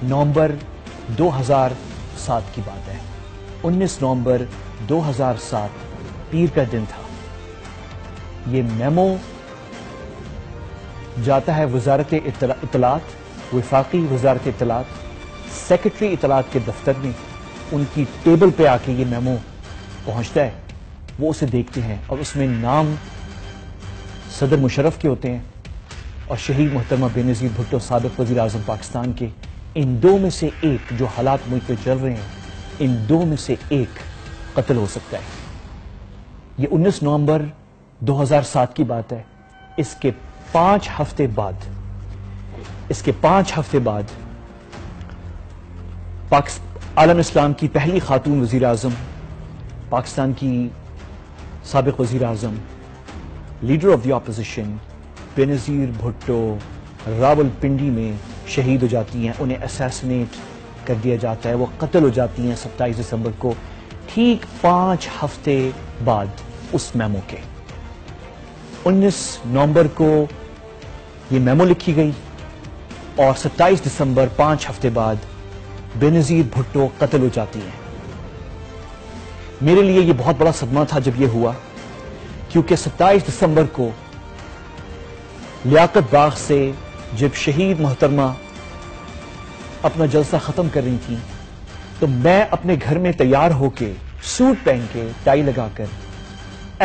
نومبر 2007 کی بات ہے۔ 19 نومبر 2007 پیر کا دن تھا۔ یہ میمو جاتا ہے وزارت اطلاعات، وفاقی وزارت اطلاعات، سیکرٹری اطلاعات کے دفتر میں۔ ان کی ٹیبل پہ آ کے یہ میمو پہنچتا ہے، وہ اسے دیکھتے ہیں اور اس میں نام صدر مشرف کے ہوتے ہیں اور شہید محترمہ بے نظیر بھٹو سابق وزیر اعظم پاکستان کے۔ ان دو میں سے ایک، جو حالات ملک پہ چل رہے ہیں، ان دو میں سے ایک قتل ہو سکتا ہے۔ یہ 19 نومبر 2007 کی بات ہے۔ اس کے 5 ہفتے بعد عالم اسلام کی پہلی خاتون وزیر اعظم، پاکستان کی سابق وزیر اعظم، لیڈر آف دی اپوزیشن بے نظیر بھٹو راولپنڈی میں شہید ہو جاتی ہیں۔ انہیں اسیسنیٹ کر دیا جاتا ہے، وہ قتل ہو جاتی ہیں 27 دسمبر کو، ٹھیک 5 ہفتے بعد اس میمو کے۔ 19 نومبر کو یہ میمو لکھی گئی اور 27 دسمبر 5 ہفتے بعد بے نظیر بھٹو قتل ہو جاتی ہیں۔ میرے لیے یہ بہت بڑا صدمہ تھا جب یہ ہوا، کیونکہ 27 دسمبر کو لیاقت باغ سے جب شہید محترمہ اپنا جلسہ ختم کر رہی تھی تو میں اپنے گھر میں تیار ہو کے، سوٹ پہن کے، ٹائی لگا کر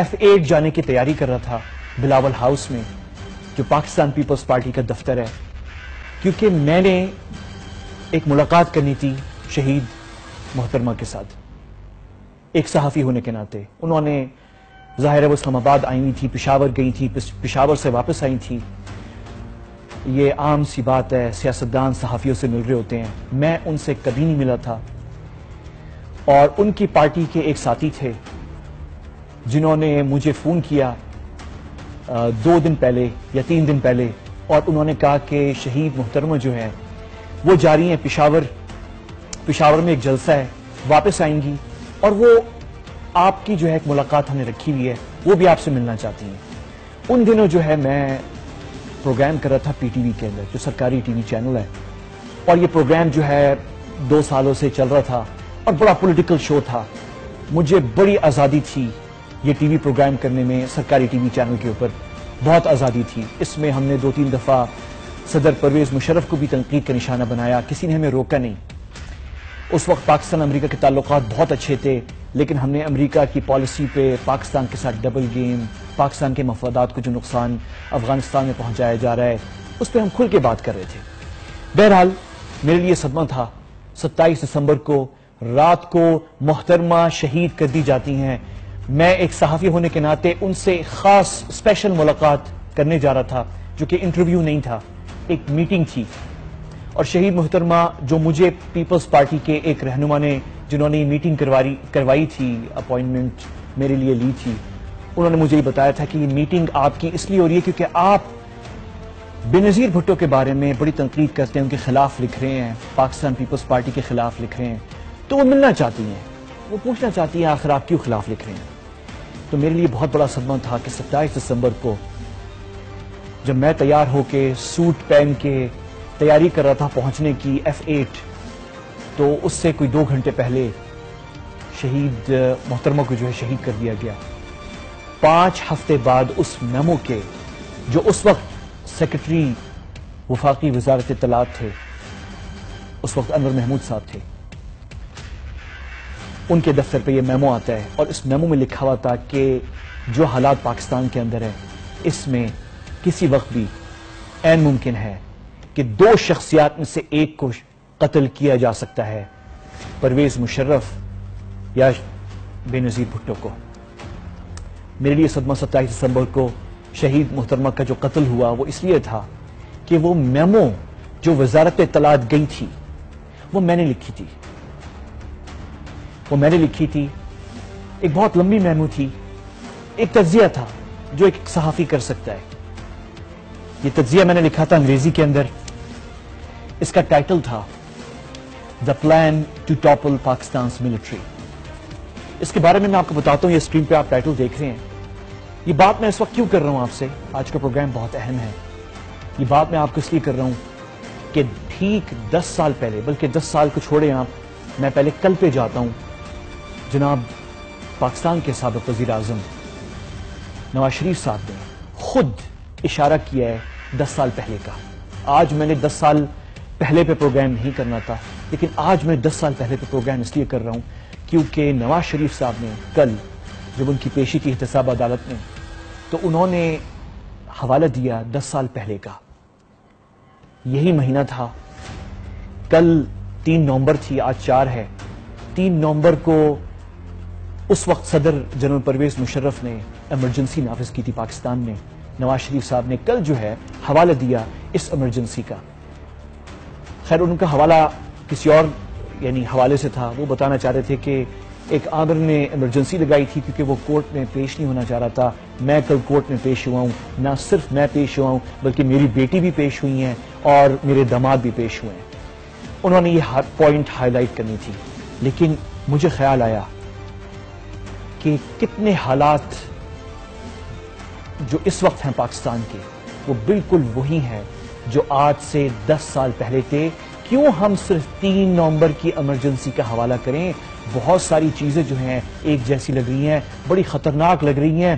F8 جانے کی تیاری کر رہا تھا بلاول ہاؤس میں، جو پاکستان پیپلز پارٹی کا دفتر ہے، کیونکہ میں نے ایک ملاقات کرنی تھی شہید محترمہ کے ساتھ، ایک صحافی ہونے کے ناطے۔ انہوں نے ظاہر ہے وہ اسلام آباد آئی ہوئی تھی، پشاور گئی تھی، پشاور سے واپس آئی تھی۔ یہ عام سی بات ہے، سیاستدان صحافیوں سے مل رہے ہوتے ہیں۔ میں ان سے کبھی نہیں ملا تھا، اور ان کی پارٹی کے ایک ساتھی تھے جنہوں نے مجھے فون کیا 2 دن پہلے یا 3 دن پہلے، اور انہوں نے کہا کہ شہید محترمہ جو ہے وہ جا رہی ہیں پشاور میں ایک جلسہ ہے، واپس آئیں گی، اور وہ آپ کی جو ہے ایک ملاقات ہم نے رکھی ہوئی ہے، وہ بھی آپ سے ملنا چاہتی ہیں۔ ان دنوں جو ہے میں پروگرام کر رہا تھا پی ٹی وی کے اندر، جو سرکاری ٹی وی چینل ہے، اور یہ پروگرام جو ہے 2 سالوں سے چل رہا تھا اور بڑا پولیٹیکل شو تھا۔ مجھے بڑی آزادی تھی یہ ٹی وی پروگرام کرنے میں، سرکاری ٹی وی چینل کے اوپر بہت آزادی تھی۔ اس میں ہم نے 2-3 دفعہ صدر پرویز مشرف کو بھی تنقید کا نشانہ بنایا، کسی نے ہمیں روکا نہیں۔ اس وقت پاکستان امریکہ کے تعلقات بہت اچھے تھے، لیکن ہم نے امریکہ کی پالیسی پہ پاکستان کے ساتھ ڈبل گیم، پاکستان کے مفادات کو جو نقصان افغانستان میں پہنچایا جا رہا ہے، اس پہ ہم کھل کے بات کر رہے تھے۔ بہرحال میرے لیے صدمہ تھا، 27 دسمبر کو رات کو محترمہ شہید کر دی جاتی ہیں۔ میں ایک صحافی ہونے کے ناطے ان سے خاص اسپیشل ملاقات کرنے جا رہا تھا، جو کہ انٹرویو نہیں تھا، ایک میٹنگ تھی، اور شہید محترمہ جو مجھے پیپلز پارٹی کے ایک رہنما نے، جنہوں نے یہ میٹنگ کروائی تھی، اپوائنٹمنٹ میرے لیے لی تھی، انہوں نے مجھے یہ بتایا تھا کہ یہ میٹنگ آپ کی اس لیے ہو رہی ہے کیونکہ آپ بے نظیر بھٹو کے بارے میں بڑی تنقید کرتے ہیں، ان کے خلاف لکھ رہے ہیں، پاکستان پیپلز پارٹی کے خلاف لکھ رہے ہیں، تو وہ ملنا چاہتی ہیں، وہ پوچھنا چاہتی ہیں آخر آپ کیوں خلاف لکھ رہے ہیں۔ تو میرے لیے بہت بڑا صدمہ تھا کہ 27 دسمبر کو جب میں تیار ہو کے سوٹ پہن کے تیاری کر رہا تھا پہنچنے کی F8، تو اس سے کوئی 2 گھنٹے پہلے شہید محترمہ کو جو ہے شہید کر دیا گیا۔ 5 ہفتے بعد اس میمو کے، جو اس وقت سیکرٹری وفاقی وزارت اطلاعات تھے، اس وقت انور محمود صاحب تھے، ان کے دفتر پہ یہ میمو آتا ہے، اور اس میمو میں لکھا ہوا تھا کہ جو حالات پاکستان کے اندر ہیں، اس میں کسی وقت بھی عین ممکن ہے کہ 2 شخصیات میں سے ایک کو قتل کیا جا سکتا ہے، پرویز مشرف یا بے نظیر بھٹو کو۔ میرے لیے صدمہ 27 دسمبر کو شہید محترمہ کا جو قتل ہوا وہ اس لیے تھا کہ وہ میمو جو وزارت اطلاعات گئی تھی، وہ میں نے لکھی تھی، ایک بہت لمبی میمو تھی، ایک تجزیہ تھا جو ایک صحافی کر سکتا ہے۔ یہ تجزیہ میں نے لکھا تھا انگریزی کے اندر، اس کا ٹائٹل تھا "The Plan to Topple Pakistan's Military"۔ اس کے بارے میں آپ کو بتاتا ہوں، یہ اسکرین پہ آپ ٹائٹل دیکھ رہے ہیں۔ یہ بات میں اس وقت کیوں کر رہا ہوں آپ سے؟ آج کا پروگرام بہت اہم ہے۔ یہ بات میں آپ کو اس لیے کر رہا ہوں کہ ٹھیک 10 سال پہلے، بلکہ 10 سال کو چھوڑیں آپ، میں پہلے کل پہ جاتا ہوں، جناب پاکستان کے سابق وزیر اعظم نواز شریف صاحب نے خود اشارہ کیا ہے 10 سال پہلے کا. آج میں نے 10 سال پہلے پہ پروگرام نہیں کرنا تھا، لیکن آج میں 10 سال پہلے پہ پروگرام اس لیے کر رہا ہوں کیونکہ نواز شریف صاحب نے کل جب ان کی پیشی کی احتساب عدالت میں، تو انہوں نے حوالہ دیا 10 سال پہلے کا. یہی مہینہ تھا، کل 3 نومبر تھی، آج 4 ہے. 3 نومبر کو اس وقت صدر جنرل پرویز مشرف نے ایمرجنسی نافذ کی تھی پاکستان میں. نواز شریف صاحب نے کل جو ہے حوالہ دیا اس ایمرجنسی کا. خیر ان کا حوالہ کسی اور یعنی حوالے سے تھا، وہ بتانا چاہ رہے تھے کہ ایک عامر نے ایمرجنسی لگائی تھی کیونکہ وہ کورٹ میں پیش نہیں ہونا چاہ رہا تھا. میں کل کورٹ میں پیش ہوا ہوں، نہ صرف میں پیش ہوا ہوں بلکہ میری بیٹی بھی پیش ہوئی ہیں اور میرے داماد بھی پیش ہوئے ہیں. انہوں نے یہ پوائنٹ ہائی لائٹ کرنی تھی، لیکن مجھے خیال آیا کہ کتنے حالات جو اس وقت ہیں پاکستان کے وہ بالکل وہی ہیں جو آج سے 10 سال پہلے تھے. کیوں ہم صرف 3 نومبر کی ایمرجنسی کا حوالہ کریں؟ بہت ساری چیزیں جو ہیں ایک جیسی لگ رہی ہیں، بڑی خطرناک لگ رہی ہیں.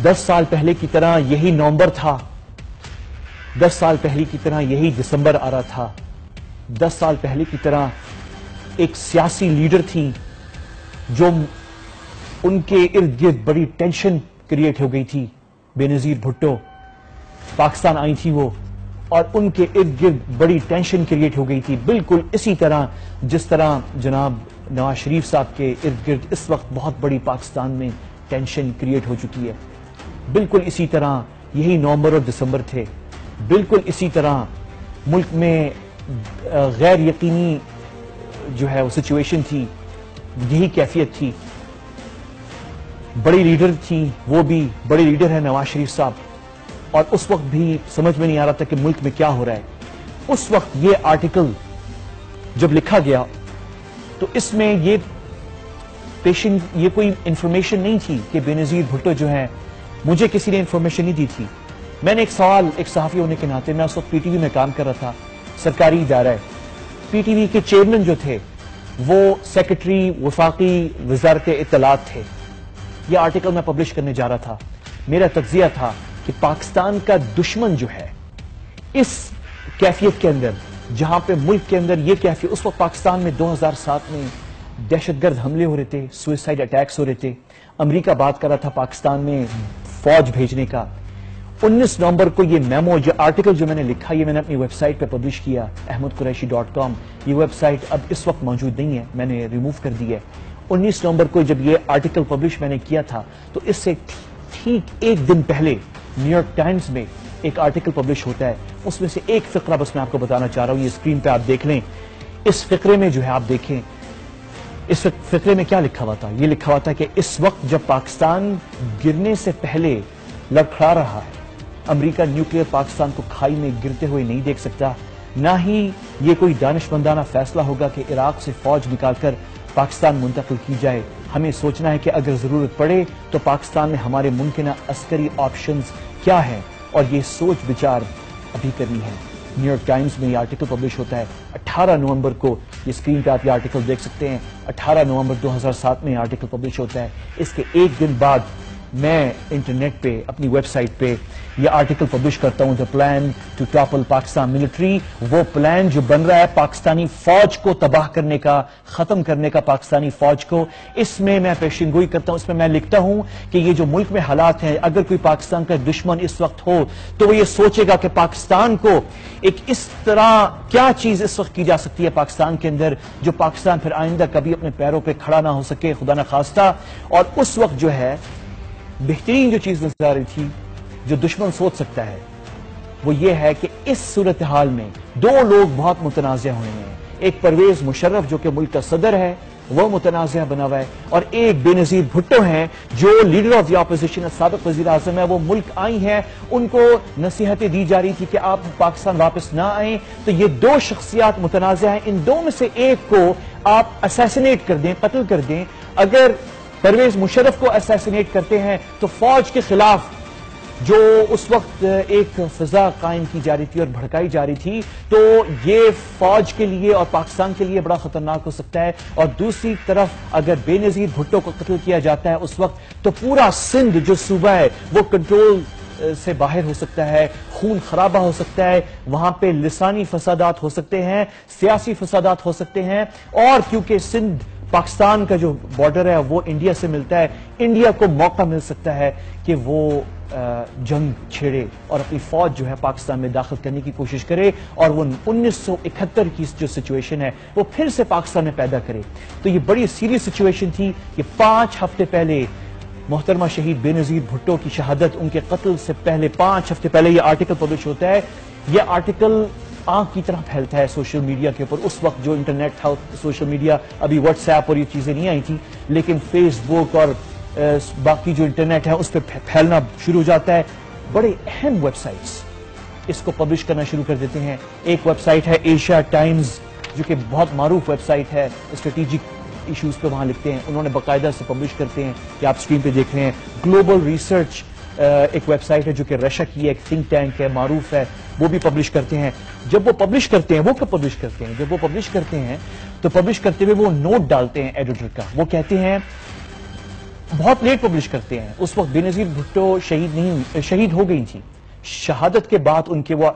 10 سال پہلے کی طرح یہی نومبر تھا، 10 سال پہلے کی طرح یہی دسمبر آ رہا تھا، 10 سال پہلے کی طرح ایک سیاسی لیڈر تھی جو ان کے ارد گرد بڑی ٹینشن کریٹ ہو گئی تھی. بے نظیر بھٹو پاکستان آئی تھی وہ، اور ان کے ارد گرد بڑی ٹینشن کریٹ ہو گئی تھی. بالکل اسی طرح جس طرح جناب نواز شریف صاحب کے ارد گرد اس وقت بہت بڑی پاکستان میں ٹینشن کریٹ ہو چکی ہے. بالکل اسی طرح یہی نومبر اور دسمبر تھے. بالکل اسی طرح ملک میں غیر یقینی جو ہے وہ سچویشن تھی، یہی کیفیت تھی. بڑی لیڈر تھی، وہ بھی بڑے لیڈر ہیں نواز شریف صاحب، اور اس وقت بھی سمجھ میں نہیں آ رہا تھا کہ ملک میں کیا ہو رہا ہے. اس وقت یہ آرٹیکل جب لکھا گیا تو اس میں یہ کوئی انفارمیشن نہیں تھی کہ بے نظیر بھٹو جو ہیں، مجھے کسی نے انفارمیشن نہیں دی تھی. میں نے ایک سوال ایک صحافی ہونے کے ناطے، میں اس وقت پی ٹی وی میں کام کر رہا تھا، سرکاری ادارہ ہے. پی ٹی وی کے چیئرمین جو تھے وہ سیکرٹری وفاقی وزارت اطلاعات تھے. یہ آرٹیکل میں پبلش کرنے جا رہا تھا. میرا تجزیہ تھا کہ پاکستان کا دشمن جو ہے اس کیفیت کے اندر، جہاں پہ ملک کے اندر یہ کیفیت، اس وقت پاکستان میں 2007 میں دہشت گرد حملے ہو رہے تھے، سوئسائڈ اٹیکس ہو رہے تھے. امریکہ بات کر رہا تھا پاکستان میں فوج بھیجنے کا. 19 نومبر کو یہ میمو، جو آرٹیکل جو میں نے لکھا، یہ میں نے اپنی ویب سائٹ پہ پبلش کیا ahmedqureshi.com. یہ ویب سائٹ اب اس وقت موجود نہیں ہے، میں نے ریموو کر دی ہے. 19 نومبر کو جب یہ آرٹیکل پبلش میں نے کیا تھا تو اس سے ٹھیک ایک دن پہلے نیو یارک ٹائمز میں ایک آرٹیکل پبلش ہوتا ہے. اس میں سے ایک فقرہ بس میں آپ کو بتانا چاہ رہا ہوں، یہ اسکرین پہ آپ دیکھ لیں. اس فقرے میں جو ہے آپ دیکھیں، اس فقرے میں کیا لکھا ہوا تھا. یہ لکھا ہوا تھا کہ اس وقت جب پاکستان گرنے سے پہلے لڑکھڑا رہا ہے، امریکہ نیوکلیئر پاکستان کو کھائی میں گرتے ہوئے نہیں دیکھ سکتا. نہ ہی یہ کوئی دانشمندانہ فیصلہ ہوگا کہ عراق سے فوج نکال کر پاکستان منتقل کی جائے. ہمیں سوچنا ہے کہ اگر ضرورت پڑے تو پاکستان میں ہمارے ممکنہ عسکری آپشنز کیا ہیں، اور یہ سوچ بچار ابھی کرنی ہے. نیو یارک ٹائمز میں یہ آرٹیکل پبلش ہوتا ہے 18 نومبر کو. یہ اسکرین پہ آپ یہ آرٹیکل دیکھ سکتے ہیں. 18 نومبر 2007 میں یہ آرٹیکل پبلش ہوتا ہے. اس کے ایک دن بعد میں انٹرنیٹ پہ اپنی ویب سائٹ پہ یہ آرٹیکل پبلش کرتا ہوں، the plan to topple Pakistan military. وہ پلان جو بن رہا ہے پاکستانی فوج کو تباہ کرنے کا، ختم کرنے کا پاکستانی فوج کو. اس میں میں پیشن گوئی کرتا ہوں، اس میں میں لکھتا ہوں کہ یہ جو ملک میں حالات ہیں، اگر کوئی پاکستان کا دشمن اس وقت ہو تو وہ یہ سوچے گا کہ پاکستان کو ایک اس طرح کیا چیز اس وقت کی جا سکتی ہے پاکستان کے اندر جو پاکستان پھر آئندہ کبھی اپنے پیروں پہ کھڑا نہ ہو سکے، خدا نہ خواستہ. اور اس وقت جو ہے بہترین جو چیز نظر آ رہی تھی جو دشمن سوچ سکتا ہے وہ یہ ہے کہ اس صورتحال میں 2 لوگ بہت متنازع ہوئے ہیں. ایک پرویز مشرف جو کہ ملک کا صدر ہے، وہ متنازع بنا ہوا ہے، اور ایک بے نظیر بھٹو ہیں جو لیڈر آف دی اپوزیشن، سابق وزیر اعظم ہے. وہ ملک آئی ہیں، ان کو نصیحتیں دی جا رہی تھی کہ آپ پاکستان واپس نہ آئیں. تو یہ 2 شخصیات متنازع ہیں. ان 2 میں سے ایک کو آپ اسیسینیٹ کر دیں، قتل کر دیں. اگر پرویز مشرف کو اسیسینیٹ کرتے ہیں تو فوج کے خلاف جو اس وقت ایک فضا قائم کی جا رہی تھی اور بھڑکائی جا رہی تھی، تو یہ فوج کے لیے اور پاکستان کے لیے بڑا خطرناک ہو سکتا ہے. اور دوسری طرف اگر بے نظیر بھٹو کو قتل کیا جاتا ہے اس وقت، تو پورا سندھ جو صوبہ ہے وہ کنٹرول سے باہر ہو سکتا ہے، خون خرابہ ہو سکتا ہے، وہاں پہ لسانی فسادات ہو سکتے ہیں، سیاسی فسادات ہو سکتے ہیں. اور کیونکہ سندھ پاکستان کا جو بارڈر ہے وہ انڈیا سے ملتا ہے، انڈیا کو موقع مل سکتا ہے کہ وہ جنگ چھیڑے اور اپنی فوج جو ہے پاکستان میں داخل کرنے کی کوشش کرے، اور وہ 1971 کی جو سچویشن ہے وہ پھر سے پاکستان میں پیدا کرے. تو یہ بڑی سیریس سچویشن تھی کہ 5 ہفتے پہلے محترمہ شہید بے نظیر بھٹو کی شہادت، ان کے قتل سے پہلے 5 ہفتے پہلے یہ آرٹیکل پبلش ہوتا ہے. یہ آرٹیکل آنکھ کی طرح پھیلتا ہے سوشل میڈیا کے اوپر. اس وقت جو انٹرنیٹ تھا، سوشل میڈیا، ابھی واٹس ایپ اور یہ چیزیں نہیں آئی تھی، لیکن فیس بک اور باقی جو انٹرنیٹ ہے اس پہ پھیلنا شروع ہو جاتا ہے. بڑے اہم ویب سائٹس اس کو پبلش کرنا شروع کر دیتے ہیں. ایک ویب سائٹ ہے ایشیا ٹائمز، جو کہ بہت معروف ویب سائٹ ہے، اسٹریٹجک ایشوز پہ وہاں لکھتے ہیں، انہوں نے باقاعدہ سے پبلش کرتے ہیں کہ آپ اسکرین پہ دیکھ رہے ہیں. گلوبل ریسرچ ایک ویب سائٹ ہے جو کہ رشیا کی ایک تھنک ٹینک ہے، معروف ہے، وہ بھی پبلش کرتے ہیں. جب وہ پبلش کرتے ہیں، وہ کب پبلش کرتے ہیں؟ جب وہ پبلش کرتے ہیں تو پبلش کرتے ہوئے وہ نوٹ ڈالتے ہیں ایڈیٹر کا. وہ کہتے ہیں، بہت لیٹ پبلش کرتے ہیں، اس وقت بے نظیر بھٹو شہید ہو گئی تھی. شہادت کے بعد ان کے وہ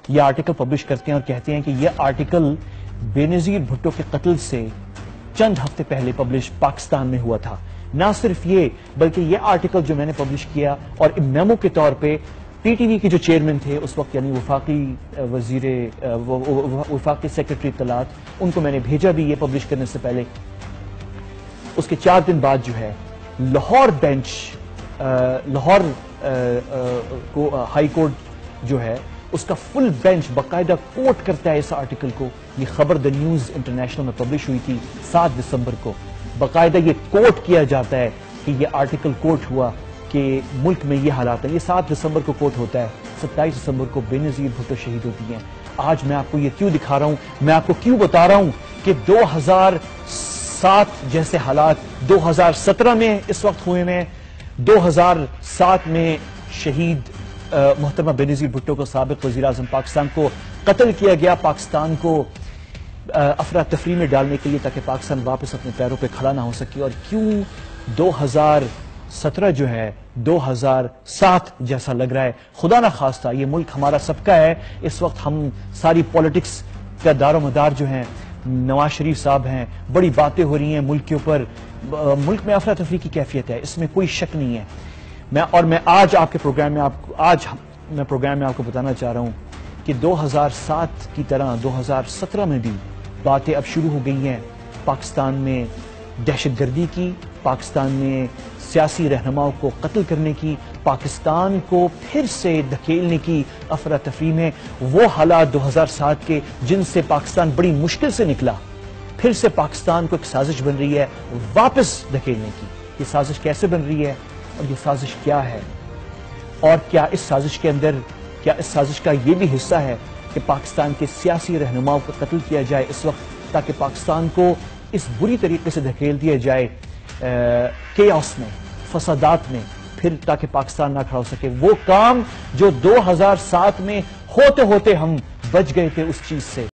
یہ آرٹیکل پبلش کرتے ہیں اور کہتے ہیں کہ یہ آرٹیکل بے نظیر بھٹو کے قتل سے چند ہفتے پہلے پبلش پاکستان میں ہوا تھا. نہ صرف یہ، بلکہ یہ آرٹیکل جو میں نے پبلش کیا اور میمو کے طور پہ پی ٹی وی کے جو چیئرمین تھے اس وقت، یعنی وفاقی سیکرٹری اطلاعات، ان کو میں نے بھیجا بھی یہ پبلش کرنے سے پہلے. اس کے 4 دن بعد جو ہے Lahore bench, Lahore high court جو ہے اس کا فل بینچ باقاعدہ کوٹ کرتا ہے اس آرٹیکل کو. یہ خبر دا نیوز انٹرنیشنل میں پبلش ہوئی تھی 7 دسمبر کو. باقاعدہ یہ کوٹ کیا جاتا ہے کہ یہ آرٹیکل کوٹ ہوا کہ ملک میں یہ حالات ہے. یہ 7 دسمبر کو کوٹ ہوتا ہے. 27 دسمبر کو بے نظیر بھٹو شہید ہوتی ہیں. آج میں آپ کو یہ کیوں دکھا رہا ہوں، میں آپ کو کیوں بتا رہا ہوں کہ 2007 جیسے حالات 2017 میں اس وقت ہوئے ہیں. 2007 میں شہید محترمہ بے نظیر بھٹو کو، سابق وزیر اعظم پاکستان کو قتل کیا گیا، پاکستان کو افراتفری میں ڈالنے کے لیے تاکہ پاکستان واپس اپنے پیروں پہ کھڑا نہ ہو سکے. اور کیوں 2017 جو ہے 2007 جیسا لگ رہا ہے؟ خدا نہ خواستہ یہ ملک ہمارا سب کا ہے. اس وقت ہم ساری پالیٹکس کا دار و مدار جو ہیں نواز شریف صاحب ہیں، بڑی باتیں ہو رہی ہیں ملک کے اوپر. ملک میں افراتفری کی کیفیت ہے، اس میں کوئی شک نہیں ہے. میں آج پروگرام میں آپ کو بتانا چاہ رہا ہوں کہ 2007 کی طرح 2017 میں بھی باتیں اب شروع ہو گئی ہیں پاکستان میں دہشت گردی کی، پاکستان میں سیاسی رہنماؤں کو قتل کرنے کی، پاکستان کو پھر سے دھکیلنے کی افراتفری میں. وہ حالات 2007 کے جن سے پاکستان بڑی مشکل سے نکلا، پھر سے پاکستان کو ایک سازش بن رہی ہے واپس دھکیلنے کی. یہ سازش کیسے بن رہی ہے اور یہ سازش کیا ہے؟ اور کیا اس سازش کے اندر، کیا اس سازش کا یہ بھی حصہ ہے کہ پاکستان کے سیاسی رہنماؤں کو قتل کیا جائے اس وقت، تاکہ پاکستان کو اس بری طریقے سے دھکیل دیا جائے کیاس میں، فسادات میں، پھر تاکہ پاکستان نہ کھڑا ہو سکے. وہ کام جو 2007 میں ہوتے ہوتے ہم بچ گئے تھے اس چیز سے.